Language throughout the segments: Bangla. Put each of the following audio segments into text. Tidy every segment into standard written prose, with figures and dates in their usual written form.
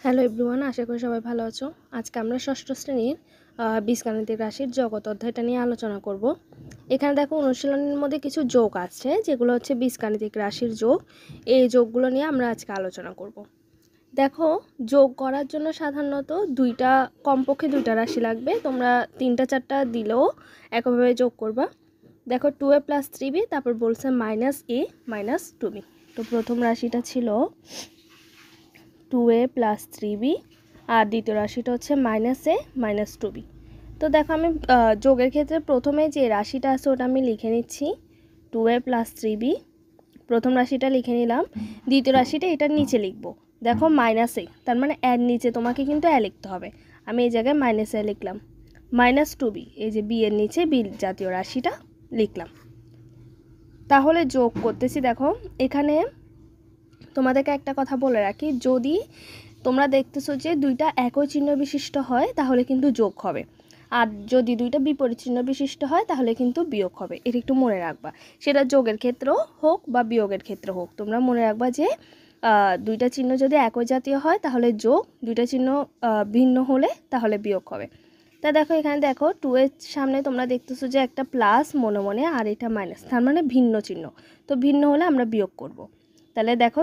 হ্যালো এভরিওয়ান, আশা করি সবাই ভালো আছো। আজকে আমরা ষষ্ঠ শ্রেণীর বীজগাণিতিক রাশির জগৎ অধ্যায়টা নিয়ে আলোচনা করব। এখানে দেখো অনুশীলনের মধ্যে কিছু যোগ আছে, যেগুলো হচ্ছে বীজগাণিতিক রাশির যোগ। এই যোগগুলো নিয়ে আমরা আজকে আলোচনা করব। দেখো, যোগ করার জন্য সাধারণত কমপক্ষে দুইটা রাশি লাগবে। তোমরা 3-4টা দিলেও একভাবে যোগ করবা। দেখো 2a + 3b, তারপর বলছে -a - 2b। তো প্রথম রাশিটা ছিল 2a + 3b, আর দ্বিতীয় রাশিটা হচ্ছে -a - 2b। তো দেখো, আমি যোগের ক্ষেত্রে প্রথমে যে রাশিটা আছে ওটা আমি লিখে নিচ্ছি, 2a + 3b। প্রথম রাশিটা লিখে নিলাম। দ্বিতীয় রাশিটা এটার নিচে লিখবো। দেখো -a, তার মানে এর নিচে তোমাকে কিন্তু এ লিখতে হবে। আমি এই জায়গায় -a লিখলাম। -2b, এই যে বি এর নিচে বি জাতীয় রাশিটা লিখলাম। তাহলে যোগ করতেছি। দেখো, এখানে তোমাদেরকে একটা কথা বলে রাখি, যদি তোমরা দেখতেছো যে দুইটা একই চিহ্ন বিশিষ্ট হয় তাহলে কিন্তু যোগ হবে, আর যদি দুইটা বিপরীত চিহ্ন বিশিষ্ট হয় তাহলে কিন্তু বিয়োগ হবে। এটা একটু মনে রাখবা, সেটা যোগের ক্ষেত্রেও হোক বা বিয়োগের ক্ষেত্রে হোক। তোমরা মনে রাখবা যে দুইটা চিহ্ন যদি একই জাতীয় হয় তাহলে যোগ, দুইটা চিহ্ন ভিন্ন হলে তাহলে বিয়োগ হবে। তা দেখো, এখানে দেখো 2 এর সামনে তোমরা দেখতেছো যে একটা প্লাস মনে মনে, আর এটা মাইনাস, তার মানে ভিন্ন চিহ্ন। তো ভিন্ন হলে আমরা বিয়োগ করব। তাহলে দেখো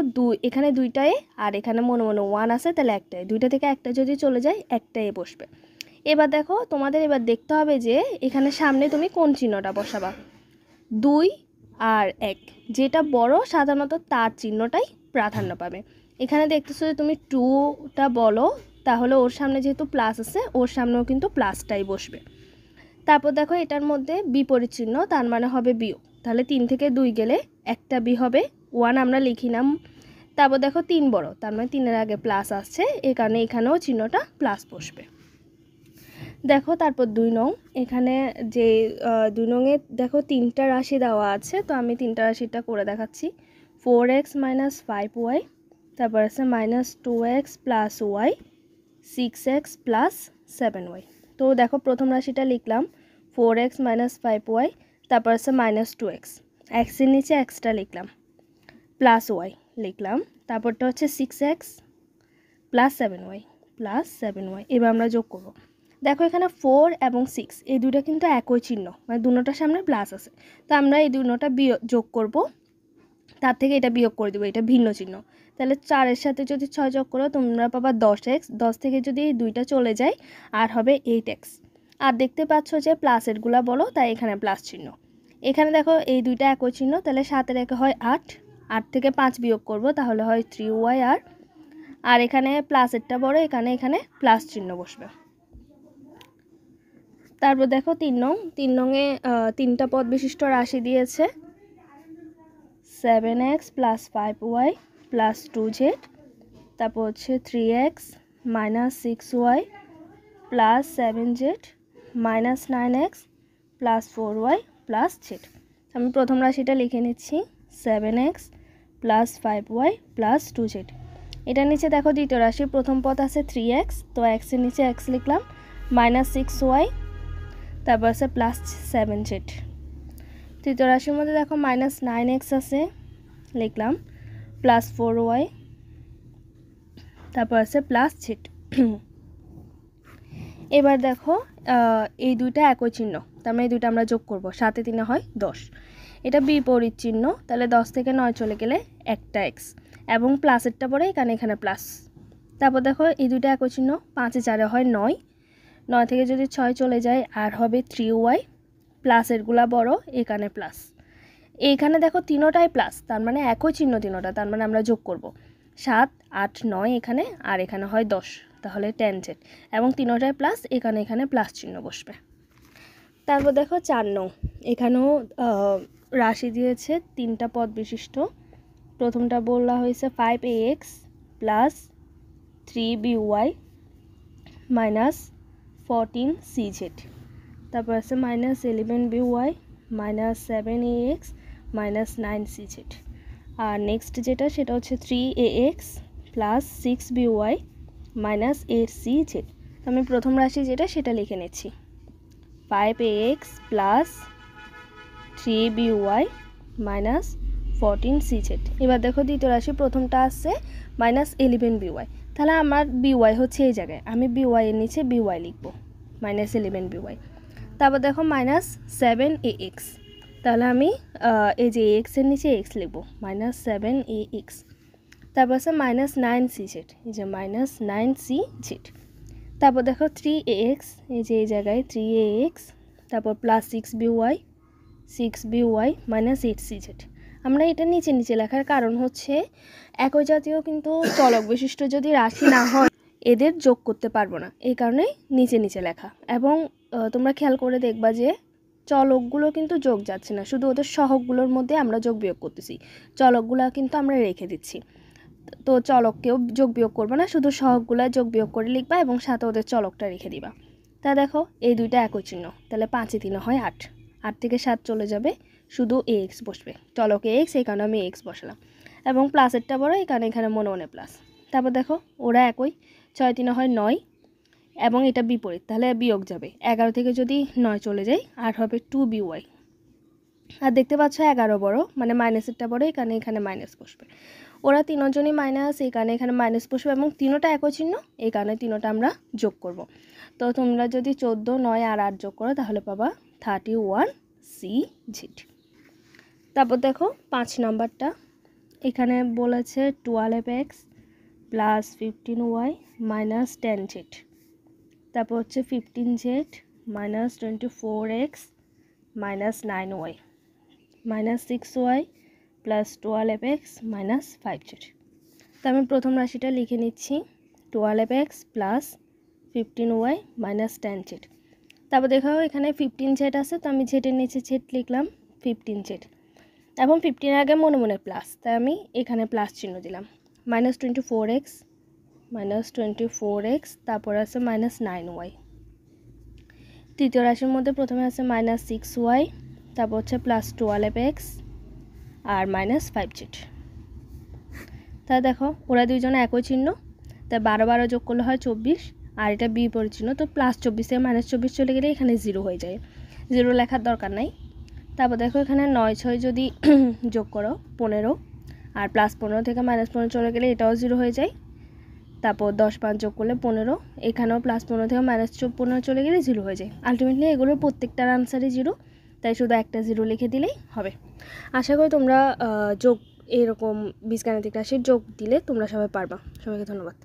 এখানে দুইটায়, আর এখানে মনে মনে 1 আছে, তাহলে একটাই, দুইটা থেকে একটা যদি চলে যায় একটাই বসবে। এবার দেখো, তোমাদের এবার দেখতে হবে যে এখানে সামনে তুমি কোন চিহ্নটা বসাবা। 2 আর 1, যেটা বড় সাধারণত তার চিহ্নটাই প্রাধান্য পাবে। এখানে দেখতেছো যে তুমি 2টা বলো, তাহলে ওর সামনে যেহেতু প্লাস আছে ওর সামনেও কিন্তু প্লাসটাই বসবে। তারপর দেখো, এটার মধ্যে বিপরীত চিহ্ন, তার মানে হবে বিয়োগ। তাহলে 3 থেকে 2 গেলে একটা বি হবে, 1 আমরা লিখিলাম। তারপর দেখো 3 বড়, তার মানে 3-এর আগে প্লাস আসছে, এই কারণে এখানেও চিহ্নটা প্লাস বসবে। দেখো তারপর 2 নং, এখানে যে 2 নংয়ে দেখো 3টা রাশি দেওয়া আছে, তো আমি 3টা রাশিটা করে দেখাচ্ছি। 4x - 5y, তারপর আছে -2x + y, 6x + 7y। তো দেখো প্রথম রাশিটা লিখলাম 4x - 5y, তারপর আছে -2x, x এর নিচে xটা লিখলাম, +y লিখলাম, তারপরটা হচ্ছে 6x + 7y। এবার আমরা যোগ করব। দেখো এখানে 4 এবং 6 এই দুটো কিন্তু একই চিহ্ন, মানে দুটোটার সামনে প্লাস আছে। তো আমরা এই দুটোটা যোগ করব, তার থেকে এটা বিয়োগ করে দেবো, এটা ভিন্ন চিহ্ন। তাহলে 4-এর সাথে যদি 6 যোগ করো তোমরা পাবা 10x, 10 থেকে যদি এই দুইটা চলে যায় আর হবে 8x। আর দেখতে পাচ্ছ যে প্লাসেরগুলা বলো, তাই এখানে প্লাস চিহ্ন। এখানে দেখো এই দুইটা একই চিহ্ন, তাহলে 7-এর একে হয় 8, 8 থেকে 5 বিয়োগ করব, তাহলে হয় 3y। আর এখানে প্লাসেরটা বড়, এখানে প্লাস চিহ্ন বসবে। তারপর দেখো 3 নং, 3 নংয়ে 3টা পদ বিশিষ্ট রাশি দিয়েছে, 7x + 5y + 2z, তারপর হচ্ছে 3x - 6y + 7z - 9x + 4y + z। আমি প্রথম রাশিটা লিখে নিচ্ছি, 7x + 5y + 2z। এটার নিচে দেখো দ্বিতীয় রাশির প্রথম পদ আছে 3x, তো x এর নিচে x লিখলাম, -6y, তারপর আছে +7z। তৃতীয় রাশির মধ্যে দেখো -9x আছে, লিখলাম, +4y, তারপর আছে +z। এবার দেখো এই দুইটা একই চিহ্ন, তার মানে এই দুইটা আমরা যোগ করব, 7 এ 3 হয় 10। এটা বিপরীত চিহ্ন, তাহলে 10 থেকে 9 চলে গেলে একটা x, এবং প্লাসেরটা পরে এখানে প্লাস। তারপর দেখো এই দুইটা একই চিহ্ন, 5 এ 4 হয় 9, 9 থেকে যদি 6 চলে যায় আর হবে 3y, প্লাসেরগুলা বড়, এখানে প্লাস। এইখানে দেখো তিনোটাই প্লাস, তার মানে একই চিহ্ন তিনোটা, তার মানে আমরা যোগ করব 7, 8, 9 এখানে, আর এখানে হয় 10, তাহলে 10z, এবং তিনোটাই প্লাস, এখানে প্লাস চিহ্ন বসবে। তারপর দেখো 4 নং, এখানেও রাশি দিয়েছে 3টা পদ বিশিষ্ট। প্রথমটা বলা হয়েছে 5ax + 3by - 14cz, তারপর আছে -11by - 7ax - 9cz। আর নেক্সট যেটা, সেটা হচ্ছে 3ax + 6by - 8cz। তো আমি প্রথম রাশি যেটা সেটা লিখে নিচ্ছি, 5ax + 3by - 14cz। এবার দেখো দ্বিতীয় রাশি প্রথমটা আসছে -11by, তাহলে আমার by হচ্ছে এই জায়গায়, আমি by এর নিচে by লিখব, -11by। তারপর দেখো -7ax, তাহলে আমি এই যে x এর নিচে x লিখব, -7ax। তারপর আছে -9cz, এই যে -9cz। তারপর দেখো 3ax, এই যে এই জায়গায় 3ax, তারপর +6by, 6by -8cz। আমরা এটা নিচে নিচে লেখার কারণ হচ্ছে একই জাতীয় কিন্তু চলক বিশিষ্ট যদি রাশি না হয় এদের যোগ করতে পারবো না, এই কারণে নিচে নিচে লেখা। এবং তোমরা খেয়াল করে দেখবা যে চলকগুলো কিন্তু যোগ যাচ্ছে না, শুধু ওদের সহগগুলোর মধ্যে আমরা যোগ বিয়োগ করতেছি, চলকগুলো কিন্তু আমরা রেখে দিচ্ছি। তো চলককেও যোগ বিয়োগ করবো না, শুধু সহগগুলো যোগ বিয়োগ করে লিখবা এবং সাথে ওদের চলকটা রেখে দিবা। তা দেখো এই দুইটা একই চিহ্ন, তাহলে 5 × 3 = 8, 8 থেকে 7 চলে যাবে, শুধু ax বসবে, চলকে x, এই কারণে আমি x বসালাম। এবং প্লাসেরটা বড়, এই কারণে এখানে মনে মনে প্লাস। তারপর দেখো ওরা একই, 6 × 3 = 9, এবং এটা বিপরীত, তাহলে বিয়োগ যাবে, 11 থেকে যদি 9 চলে যায় 8 হবে 2by। আর দেখতে পাচ্ছ 11 বড়, মানে মাইনাসেরটা বড়, এই কারণে এখানে মাইনাস বসবে। ওরা তিনজনই মাইনাস, এই কারণে এখানে মাইনাস বসবে, এবং তিনোটা একই চিহ্ন, এই কারণে তিনোটা আমরা যোগ করব। তো তোমরা যদি 14, 9 আর 8 যোগ করো তাহলে পাবা 31cz। তারপর দেখো 5 নাম্বারটা, এখানে বলেছে 12x + 15y - 10z। তারপর হচ্ছে 15z - 24x - 9y -6y + 12x - 5z। তো আমি প্রথম রাশিটা লিখে নিচ্ছি, 12x + 15y - 10z। তারপর দেখো এখানে 15z আছে, তো আমি z এর নিচে z লিখলাম 15z, এবং 15 আগে মনে মনে প্লাস, তাই আমি এখানে প্লাস চিহ্ন দিলাম। -24x তারপর আছে -9y। তৃতীয় রাশির মধ্যে প্রথমে আছে -6y, তারপর হচ্ছে +12x আর -5z। তাহলে দেখো ওরা দুইজনে একই চিহ্ন, তাই 12 12 যোগ করলে হয় 24, আর এটা বিপরীত চিহ্ন, তো +24 থেকে -24 চলে গেলে এখানে 0 হয়ে যায়, 0 লেখার দরকার নাই। তারপর দেখো এখানে 9 6 যদি যোগ করো 15, আর +15 থেকে -15 চলে গেলে এটাও 0 হয়ে যায়। তারপর 10 5 যোগ করলে 15, এখানেও +15 থেকে -15 চলে গেলে 0 হয়ে যায়। আলটিমেটলি এগুলোর প্রত্যেকটার আনসারই 0, তাই শুধু একটা 0 লিখে দিলেই হবে। আশা করি তোমরা যোগ এরকম বীজগাণিতিক রাশির যোগ দিলে তোমরা সবাই পারবা। সবাইকে ধন্যবাদ।